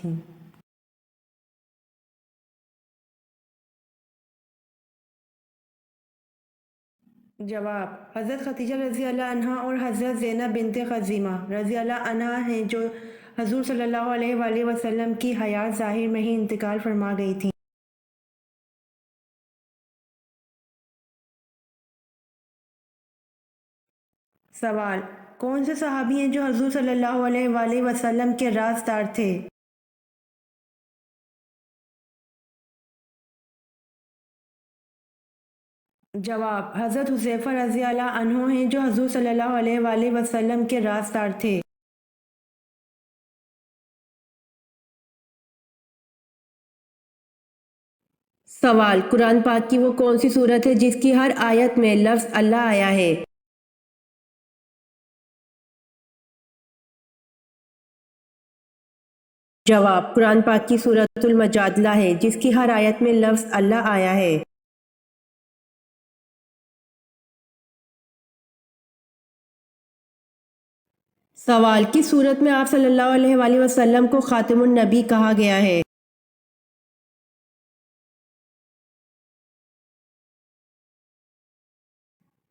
تھیں؟ جواب: حضرت خدیجہ رضی اللہ عنہا اور حضرت زینب بنت خزیمہ رضی اللہ عنہا ہیں جو حضور صلی اللہ علیہ وآلہ وسلم کی حیات ظاہر میں ہی انتقال فرما گئی تھیں۔ سوال: کون سے صحابی ہیں جو حضور صلی اللہ علیہ وآلہ وسلم کے رازدار تھے؟ جواب: حضرت حذیفہ رضی اللہ عنہ ہیں جو حضور صلی اللہ علیہ وآلہ وسلم کے رازدار تھے۔ سوال: قرآن پاک کی وہ کون سی صورت ہے جس کی ہر آیت میں لفظ اللہ آیا ہے؟ جواب: قرآن پاک کی سورۃ المجادلہ ہے جس کی ہر آیت میں لفظ اللہ آیا ہے۔ سوال: کس صورت میں آپ صلی اللہ علیہ وآلہ وسلم کو خاتم النبی کہا گیا ہے؟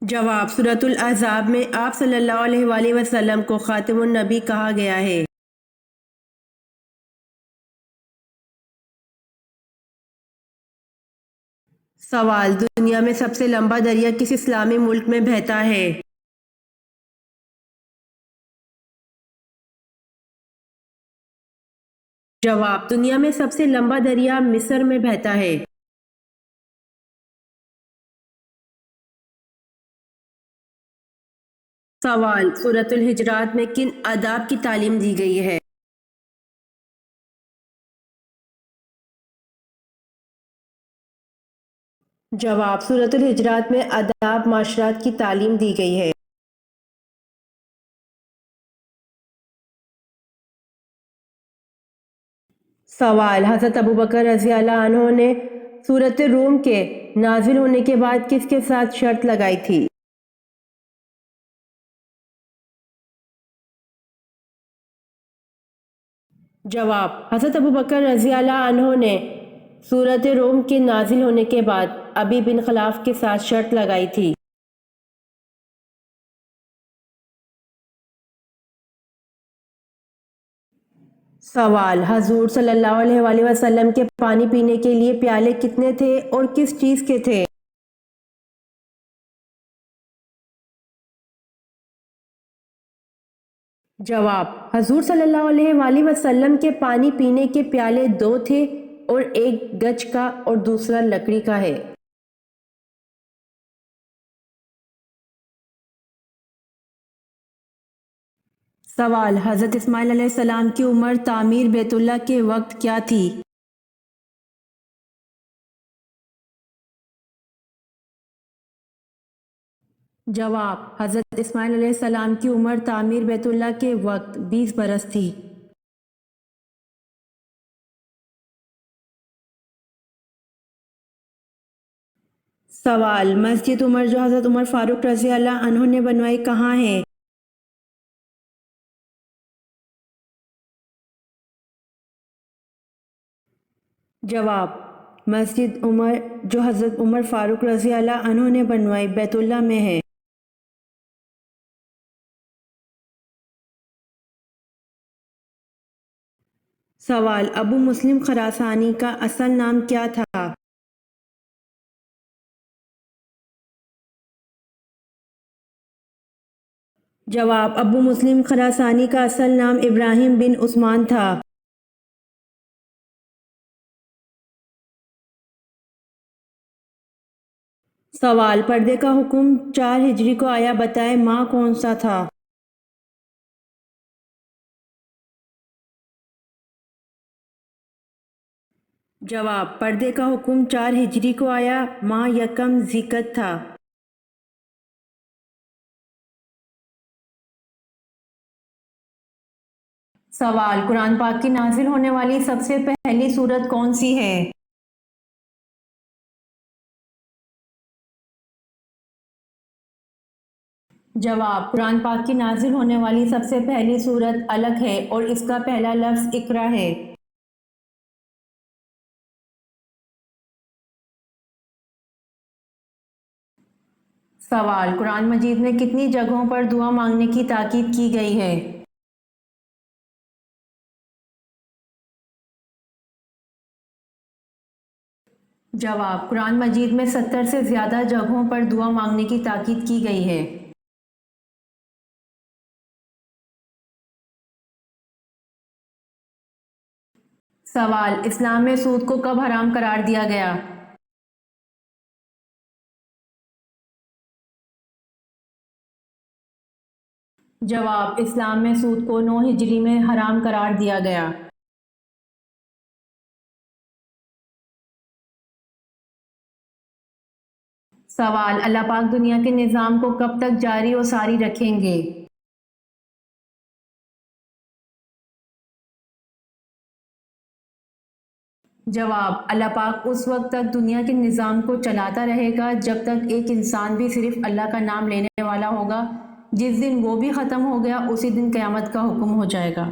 جواب: سورۃ الاحزاب میں آپ صلی اللہ علیہ وآلہ وسلم کو خاتم النبی کہا گیا ہے۔ سوال: دنیا میں سب سے لمبا دریا کس اسلامی ملک میں بہتا ہے؟ جواب: دنیا میں سب سے لمبا دریا مصر میں بہتا ہے۔ سوال: سورۃ الحجرات میں کن آداب کی تعلیم دی گئی ہے؟ جواب: سورۃ الحجرات میں آداب معاشرت کی تعلیم دی گئی ہے۔ سوال: حضرت ابوبکر رضی اللہ عنہ نے سورۃ روم کے نازل ہونے کے بعد کس کے ساتھ شرط لگائی تھی؟ جواب: حضرت ابوبکر رضی اللہ عنہ نے سورۃ روم کے نازل ہونے کے بعد ابی بن خلاف کے ساتھ شرط لگائی تھی۔ سوال: حضور صلی اللہ علیہ وآلہ وسلم کے پانی پینے کے لیے پیالے کتنے تھے اور کس چیز کے تھے؟ جواب: حضور صلی اللہ علیہ وآلہ وسلم کے پانی پینے کے پیالے 2 تھے اور ایک گچ کا اور دوسرا لکڑی کا ہے۔ سوال: حضرت اسماعیل علیہ السلام کی عمر تعمیر بیت اللہ کے وقت کیا تھی؟ جواب: حضرت اسماعیل علیہ السلام کی عمر تعمیر بیت اللہ کے وقت 20 برس تھی۔ سوال: مسجد عمر جو حضرت عمر فاروق رضی اللہ عنہ نے بنوائی کہاں ہے؟ جواب: مسجد عمر جو حضرت عمر فاروق رضی اللہ عنہ نے بنوائی بیت اللہ میں ہے۔ سوال: ابو مسلم خراسانی کا اصل نام کیا تھا؟ جواب: ابو مسلم خراسانی کا اصل نام ابراہیم بن عثمان تھا۔ سوال: پردے کا حکم 4 ہجری کو آیا بتائیں ماہ کون سا تھا؟ جواب: پردے کا حکم 4 ہجری کو آیا ماہ یکم ذی القعدہ تھا۔ سوال: قرآن پاک کی نازل ہونے والی سب سے پہلی سورت کون سی ہے؟ جواب: قرآن پاک کی نازل ہونے والی سب سے پہلی سورت علق ہے اور اس کا پہلا لفظ اقرا ہے۔ سوال: قرآن مجید میں کتنی جگہوں پر دعا مانگنے کی تاکید کی گئی ہے؟ جواب: قرآن مجید میں 70 سے زیادہ جگہوں پر دعا مانگنے کی تاکید کی گئی ہے۔ سوال: اسلام میں سود کو کب حرام قرار دیا گیا؟ جواب: اسلام میں سود کو 9 ہجری میں حرام قرار دیا گیا۔ سوال: اللہ پاک دنیا کے نظام کو کب تک جاری و ساری رکھیں گے؟ جواب: اللہ پاک اس وقت تک دنیا کے نظام کو چلاتا رہے گا جب تک ایک انسان بھی صرف اللہ کا نام لینے والا ہوگا۔ جس دن وہ بھی ختم ہو گیا اسی دن قیامت کا حکم ہو جائے گا۔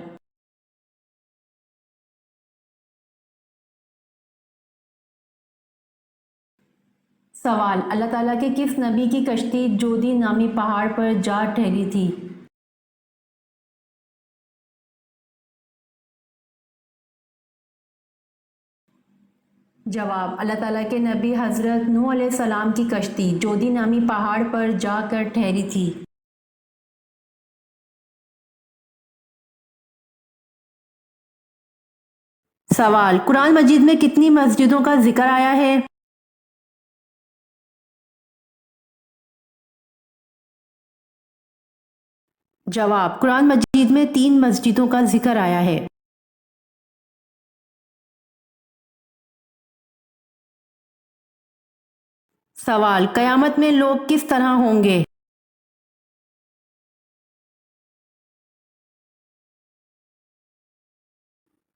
سوال: اللہ تعالیٰ کے کس نبی کی کشتی جودی نامی پہاڑ پر جا ٹھہری تھی؟ جواب: اللہ تعالیٰ کے نبی حضرت نوح علیہ السلام کی کشتی جودی نامی پہاڑ پر جا کر ٹھہری تھی۔ سوال: قرآن مجید میں کتنی مسجدوں کا ذکر آیا ہے؟ جواب: قرآن مجید میں 3 مسجدوں کا ذکر آیا ہے۔ سوال: قیامت میں لوگ کس طرح ہوں گے؟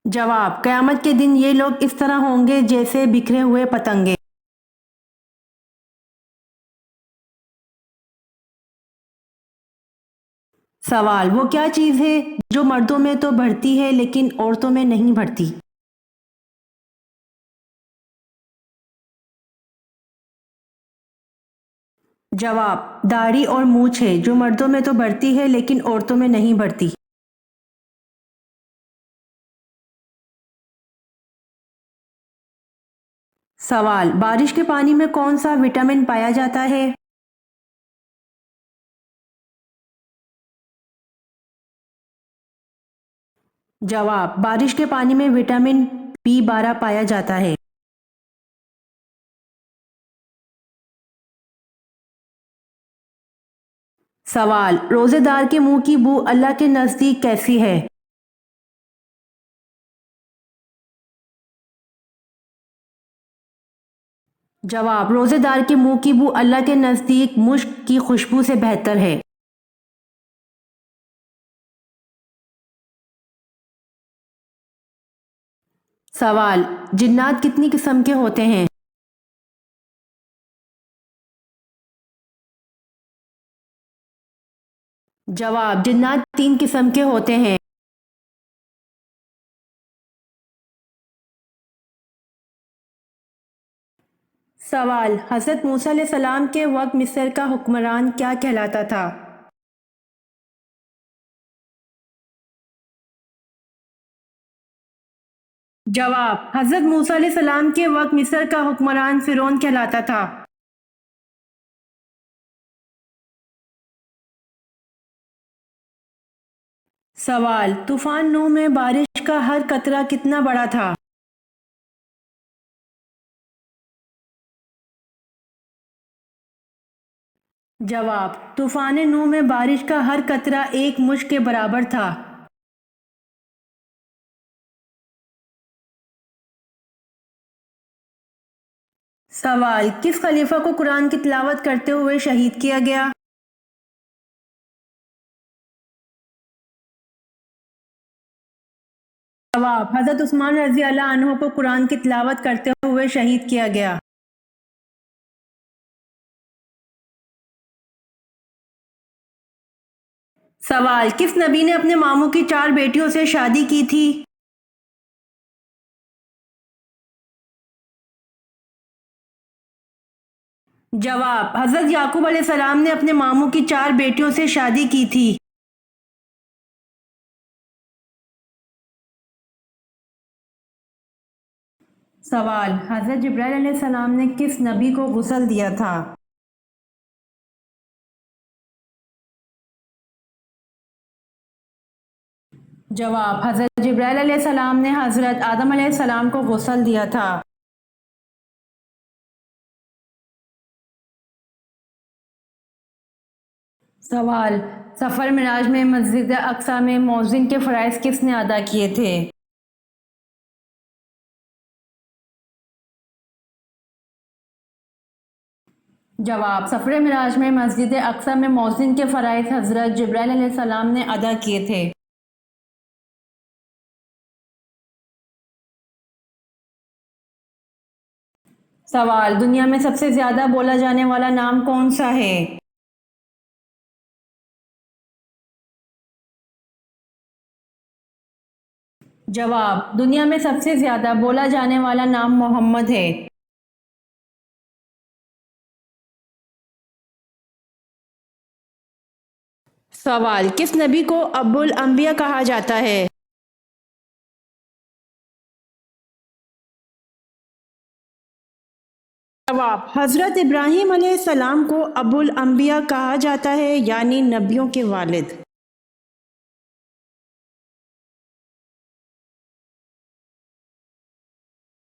جواب: قیامت کے دن یہ لوگ اس طرح ہوں گے جیسے بکھرے ہوئے پتنگے۔ سوال: وہ کیا چیز ہے جو مردوں میں تو بڑھتی ہے لیکن عورتوں میں نہیں بڑھتی؟ جواب: داڑھی اور مونچھ ہے جو مردوں میں تو بڑھتی ہے لیکن عورتوں میں نہیں بڑھتی۔ سوال: بارش کے پانی میں کون سا وٹامن پایا جاتا ہے؟ جواب: بارش کے پانی میں وٹامن B12 پایا جاتا ہے۔ سوال: روزے دار کے منہ کی بو اللہ کے نزدیک کیسی ہے؟ جواب: روزے دار کے منہ کی بو اللہ کے نزدیک مشک کی خوشبو سے بہتر ہے۔ سوال: جنات کتنی قسم کے ہوتے ہیں؟ جواب: جنات 3 قسم کے ہوتے ہیں۔ سوال: حضرت موسیٰ علیہ السلام کے وقت مصر کا حکمران کیا کہلاتا تھا؟ جواب: حضرت موسیٰ علیہ السلام کے وقت مصر کا حکمران فرعون کہلاتا تھا۔ سوال: طوفان نوح میں بارش کا ہر قطرہ کتنا بڑا تھا؟ جواب: طوفان نوح میں بارش کا ہر قطرہ ایک مشک کے برابر تھا۔ سوال: کس خلیفہ کو قرآن کی تلاوت کرتے ہوئے شہید کیا گیا؟ جواب: حضرت عثمان رضی اللہ عنہ کو قرآن کی تلاوت کرتے ہوئے شہید کیا گیا۔ سوال، کس نبی نے اپنے ماموں کی 4 بیٹیوں سے شادی کی تھی؟ جواب، حضرت یعقوب علیہ السلام نے اپنے ماموں کی 4 بیٹیوں سے شادی کی تھی۔ سوال، حضرت جبرائیل علیہ السلام نے کس نبی کو غسل دیا تھا؟ جواب، حضرت جبرائیل علیہ السلام نے حضرت آدم علیہ السلام کو غسل دیا تھا۔ سوال، سفر معراج میں مسجد اقصی میں مؤذن کے فرائض کس نے ادا کیے تھے؟ جواب، سفر معراج میں مسجد اقصی میں مؤذن کے فرائض حضرت جبرائیل علیہ السلام نے ادا کیے تھے۔ سوال، دنیا میں سب سے زیادہ بولا جانے والا نام کون سا ہے؟ جواب، دنیا میں سب سے زیادہ بولا جانے والا نام محمد ہے۔ سوال، کس نبی کو ابو الانبیاء کہا جاتا ہے؟ جواب، حضرت ابراہیم علیہ السلام کو ابو الانبیاء کہا جاتا ہے، یعنی نبیوں کے والد۔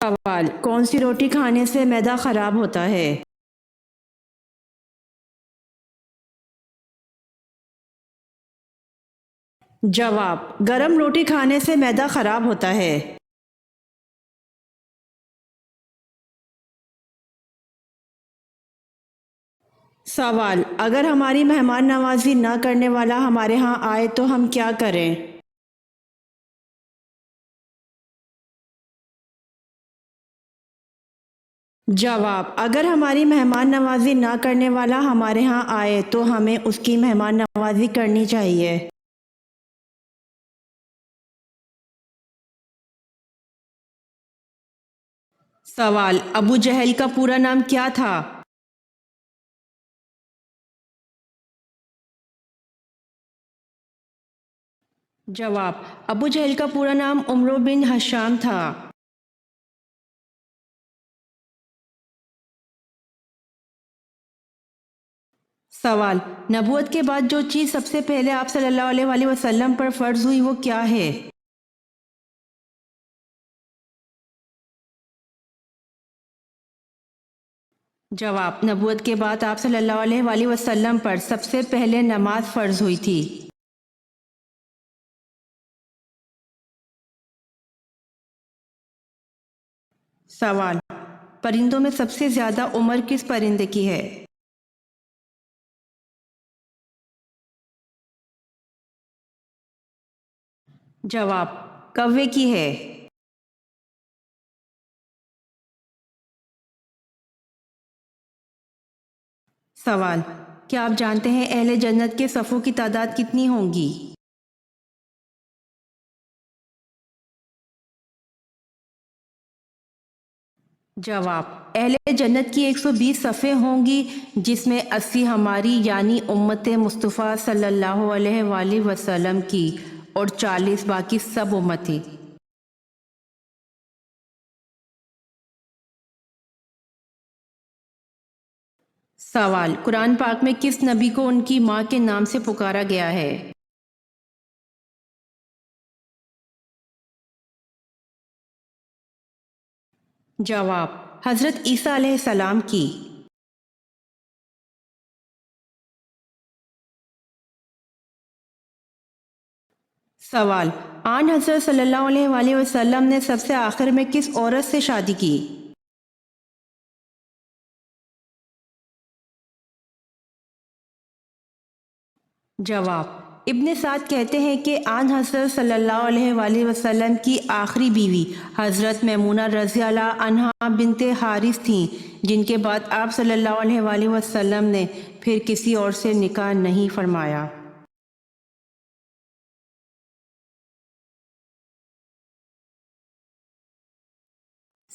سوال، کون سی روٹی کھانے سے معدہ خراب ہوتا ہے؟ جواب، گرم روٹی کھانے سے معدہ خراب ہوتا ہے۔ سوال، اگر ہماری مہمان نوازی نہ کرنے والا ہمارے ہاں آئے تو ہم کیا کریں؟ جواب، اگر ہماری مہمان نوازی نہ کرنے والا ہمارے ہاں آئے تو ہمیں اس کی مہمان نوازی کرنی چاہیے۔ سوال، ابو جہل کا پورا نام کیا تھا؟ جواب، ابو جہل کا پورا نام عمرو بن ہشام تھا۔ سوال، نبوت کے بعد جو چیز سب سے پہلے آپ صلی اللہ علیہ وآلہ وسلم پر فرض ہوئی وہ کیا ہے؟ جواب، نبوت کے بعد آپ صلی اللہ علیہ وآلہ وسلم پر سب سے پہلے نماز فرض ہوئی تھی۔ سوال، پرندوں میں سب سے زیادہ عمر کس پرندے کی ہے؟ جواب، کوے کی ہے۔ سوال، کیا آپ جانتے ہیں اہل جنت کے صفوں کی تعداد کتنی ہوں گی؟ جواب، اہل جنت کی 120 صفیں ہوں گی، جس میں 80 ہماری یعنی امت مصطفیٰ صلی اللہ علیہ وآلہ وسلم کی اور 40 باقی سب امتی۔ سوال، قرآن پاک میں کس نبی کو ان کی ماں کے نام سے پکارا گیا ہے؟ جواب، حضرت عیسیٰ علیہ السلام کی۔ سوال، آن حضرت صلی اللہ علیہ وآلہ وسلم نے سب سے آخر میں کس عورت سے شادی کی؟ جواب، ابن سعد کہتے ہیں کہ آن حضرت صلی اللہ علیہ وآلہ وسلم کی آخری بیوی حضرت میمونہ رضی اللہ عنہا بنت حارث تھیں، جن کے بعد آپ صلی اللہ علیہ وآلہ وسلم نے پھر کسی اور سے نکاح نہیں فرمایا۔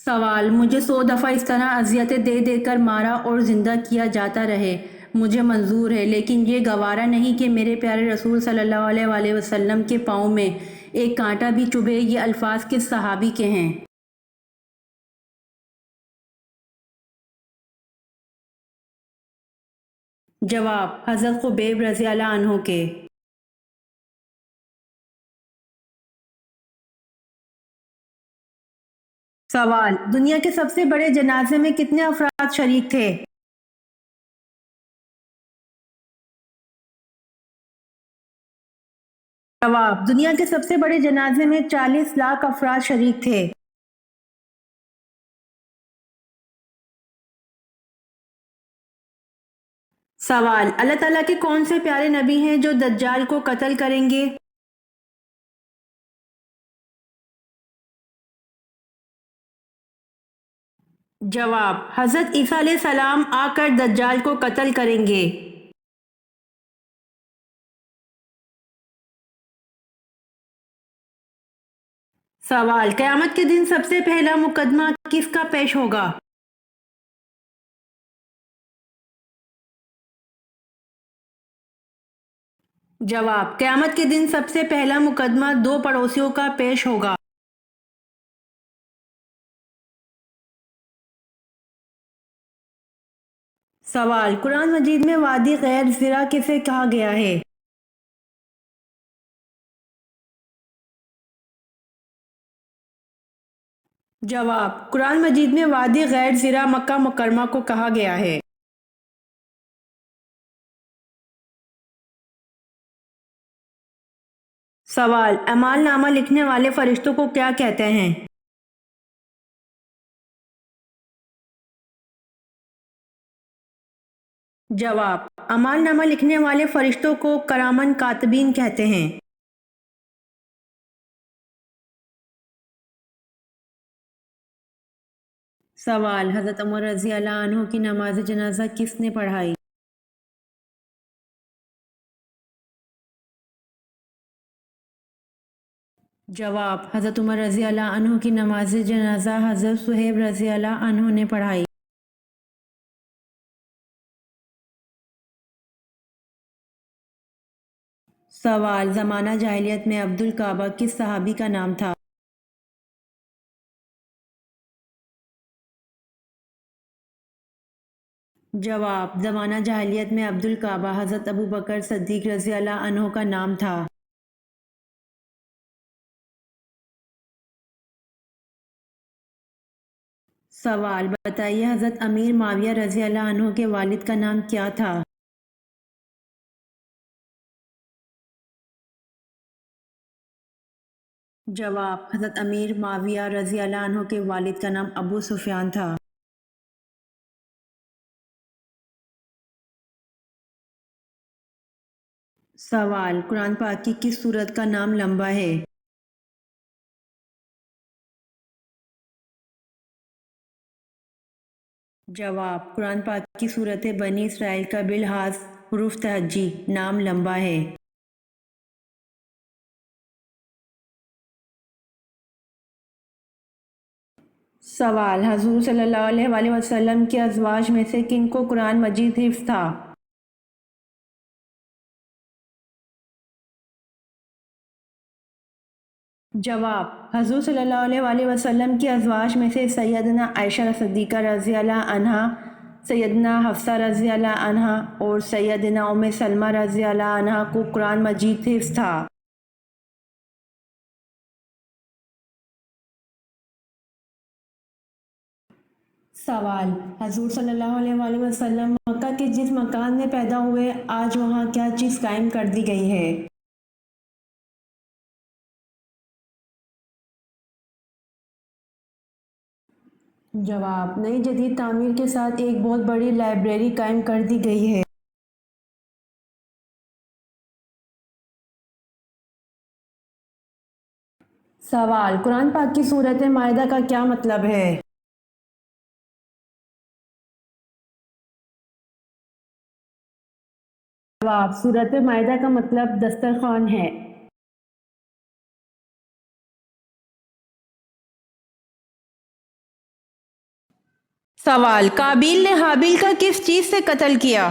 سوال: مجھے 100 دفعہ اس طرح اذیتیں دے دے کر مارا اور زندہ کیا جاتا رہے، مجھے منظور ہے، لیکن یہ گوارا نہیں کہ میرے پیارے رسول صلی اللہ علیہ وآلہ وسلم کے پاؤں میں ایک کانٹا بھی چبھے۔ یہ الفاظ کس صحابی کے ہیں؟ جواب: حضرت خبیب رضی اللہ عنہ کے۔ سوال: دنیا کے سب سے بڑے جنازے میں کتنے افراد شریک تھے؟ جواب: دنیا کے سب سے بڑے جنازے میں 40 لاکھ افراد شریک تھے۔ سوال: اللہ تعالیٰ کے کون سے پیارے نبی ہیں جو دجال کو قتل کریں گے؟ جواب: حضرت عیسیٰ علیہ السلام آ کر دجال کو قتل کریں گے۔ سوال: قیامت کے دن سب سے پہلا مقدمہ کس کا پیش ہوگا؟ جواب: قیامت کے دن سب سے پہلا مقدمہ 2 پڑوسیوں کا پیش ہوگا۔ سوال: قرآن مجید میں وادی غیر زرع کسے کہا گیا ہے؟ جواب: قرآن مجید میں وادی غیر زرع مکہ مکرمہ کو کہا گیا ہے۔ سوال: اعمال نامہ لکھنے والے فرشتوں کو کیا کہتے ہیں؟ جواب: اعمال نامہ لکھنے والے فرشتوں کو کرامن کاتبین کہتے ہیں۔ سوال: حضرت عمر رضی اللہ عنہ کی نماز جنازہ کس نے پڑھائی؟ جواب: حضرت عمر رضی اللہ عنہ کی نماز جنازہ حضرت صہیب رضی اللہ عنہ نے پڑھائی۔ سوال: زمانہ جاہلیت میں عبد الکعبہ کس صحابی کا نام تھا؟ جواب: زمانہ جاہلیت میں عبد الکعبہ حضرت ابو بکر صدیق رضی اللہ عنہ کا نام تھا۔ سوال: بتائیے حضرت امیر معاویہ رضی اللہ عنہ کے والد کا نام کیا تھا؟ جواب: حضرت امیر معاویہ رضی اللہ عنہ کے والد کا نام ابو سفیان تھا۔ سوال: قرآن پاک کی کس سورت کا نام لمبا ہے؟ جواب: قرآن پاک کی سورت بنی اسرائیل کا بلحاظ حروف تہجی نام لمبا ہے۔ سوال: حضور صلی اللہ علیہ وآلہ وسلم کے ازواج میں سے کن کو قرآن مجید حفظ تھا؟ جواب: حضور صلی اللہ علیہ وآلہ وسلم کی ازواج میں سے سیدنا عائشہ صدیقہ رضی اللہ عنہا، سیدنا حفصہ رضی اللہ عنہا اور سیدنا ام سلمہ رضی اللہ عنہا کو قرآن مجید حفظ تھا۔ سوال: حضور صلی اللہ علیہ وآلہ وسلم مکہ کے جس مکان میں پیدا ہوئے آج وہاں کیا چیز قائم کر دی گئی ہے؟ جواب: نئی جدید تعمیر کے ساتھ ایک بہت بڑی لائبریری قائم کر دی گئی ہے۔ سوال: قرآن پاک کی سورۃ مائدہ کا کیا مطلب ہے؟ جواب: سورۃ مائدہ کا مطلب دسترخوان ہے۔ سوال، قابیل نے حابیل کا کس چیز سے قتل کیا؟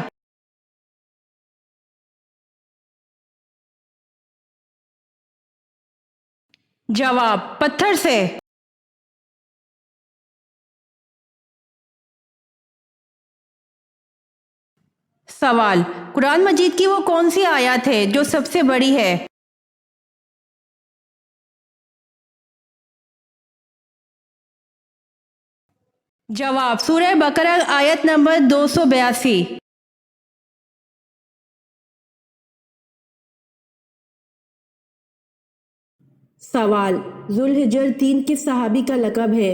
جواب، پتھر سے۔ سوال، قرآن مجید کی وہ کون سی آیت ہے جو سب سے بڑی ہے؟ جواب، سورہ بقرہ آیت نمبر 282۔ سوال، ذوالحجر 3 کس صحابی کا لقب ہے؟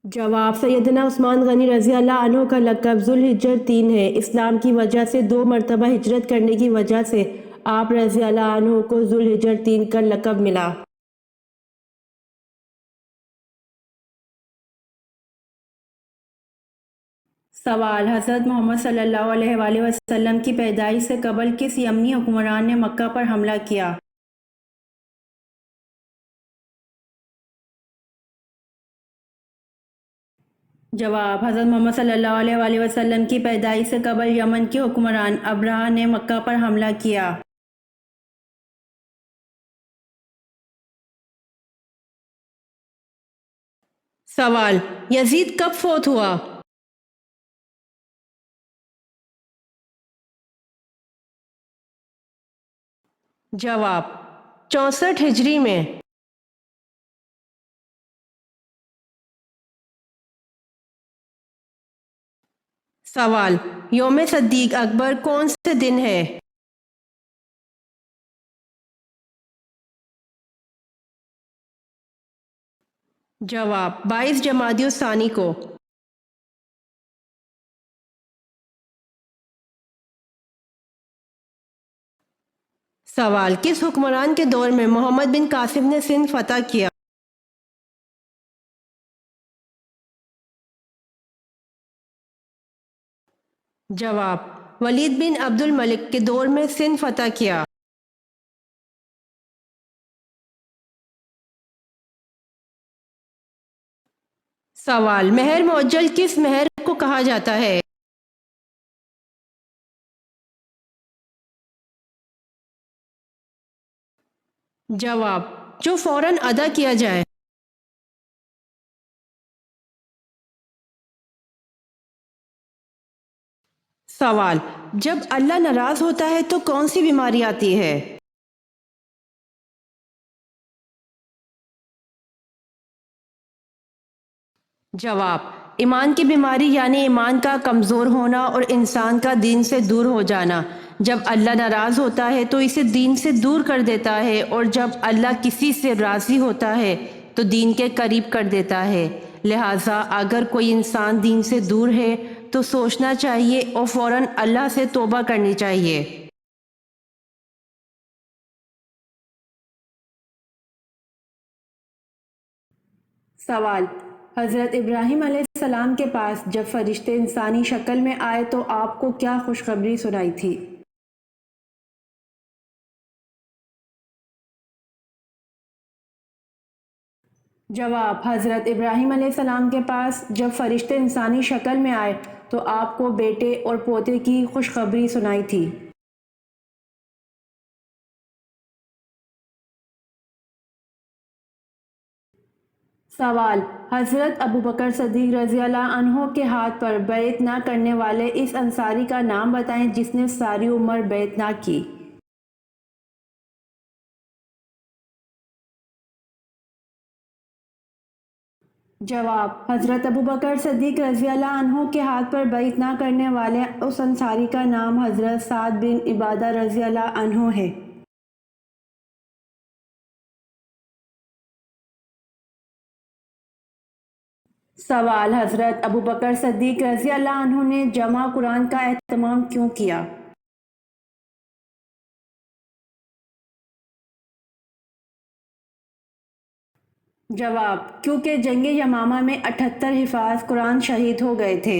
جواب، سیدنا عثمان غنی رضی اللہ عنہ کا لقب ذوالحجر 3 ہے۔ اسلام کی وجہ سے 2 مرتبہ ہجرت کرنے کی وجہ سے آپ رضی اللہ عنہ کو ذوالحجر 3 کا لقب ملا۔ سوال، حضرت محمد صلی اللہ علیہ وآلہ وسلم کی پیدائش سے قبل کس یمنی حکمران نے مکہ پر حملہ کیا؟ جواب، حضرت محمد صلی اللہ علیہ وآلہ وسلم کی پیدائش سے قبل یمن کے حکمران ابرہہ نے مکہ پر حملہ کیا۔ سوال، یزید کب فوت ہوا؟ جواب، 64 ہجری میں۔ سوال، یوم صدیق اکبر کون سے دن ہے؟ جواب، 22 جمادی الثانی کو۔ سوال، کس حکمران کے دور میں محمد بن قاسم نے سندھ فتح کیا؟ جواب، ولید بن عبد الملک کے دور میں سندھ فتح کیا۔ سوال، مہر معجل کس مہر کو کہا جاتا ہے؟ جواب، جو فوراً ادا کیا جائے۔ سوال، جب اللہ ناراض ہوتا ہے تو کون سی بیماری آتی ہے؟ جواب، ایمان کی بیماری یعنی ایمان کا کمزور ہونا اور انسان کا دین سے دور ہو جانا۔ جب اللہ ناراض ہوتا ہے تو اسے دین سے دور کر دیتا ہے، اور جب اللہ کسی سے راضی ہوتا ہے تو دین کے قریب کر دیتا ہے۔ لہٰذا اگر کوئی انسان دین سے دور ہے تو سوچنا چاہیے اور فوراً اللہ سے توبہ کرنی چاہیے۔ سوال، حضرت ابراہیم علیہ السلام کے پاس جب فرشتے انسانی شکل میں آئے تو آپ کو کیا خوشخبری سنائی تھی؟ جواب، حضرت ابراہیم علیہ السلام کے پاس جب فرشتے انسانی شکل میں آئے تو آپ کو بیٹے اور پوتے کی خوشخبری سنائی تھی۔ سوال، حضرت ابوبکر صدیق رضی اللہ عنہ کے ہاتھ پر بیعت نہ کرنے والے اس انصاری کا نام بتائیں جس نے ساری عمر بیعت نہ کی۔ جواب، حضرت ابوبکر صدیق رضی اللہ عنہ کے ہاتھ پر بیعت نہ کرنے والے اس انصاری کا نام حضرت سعد بن عبادہ رضی اللہ عنہ ہے۔ سوال، حضرت ابوبکر صدیق رضی اللہ عنہ نے جمع قرآن کا اہتمام کیوں کیا؟ جواب، کیونکہ جنگ یمامہ میں 78 حفاظ قرآن شہید ہو گئے تھے۔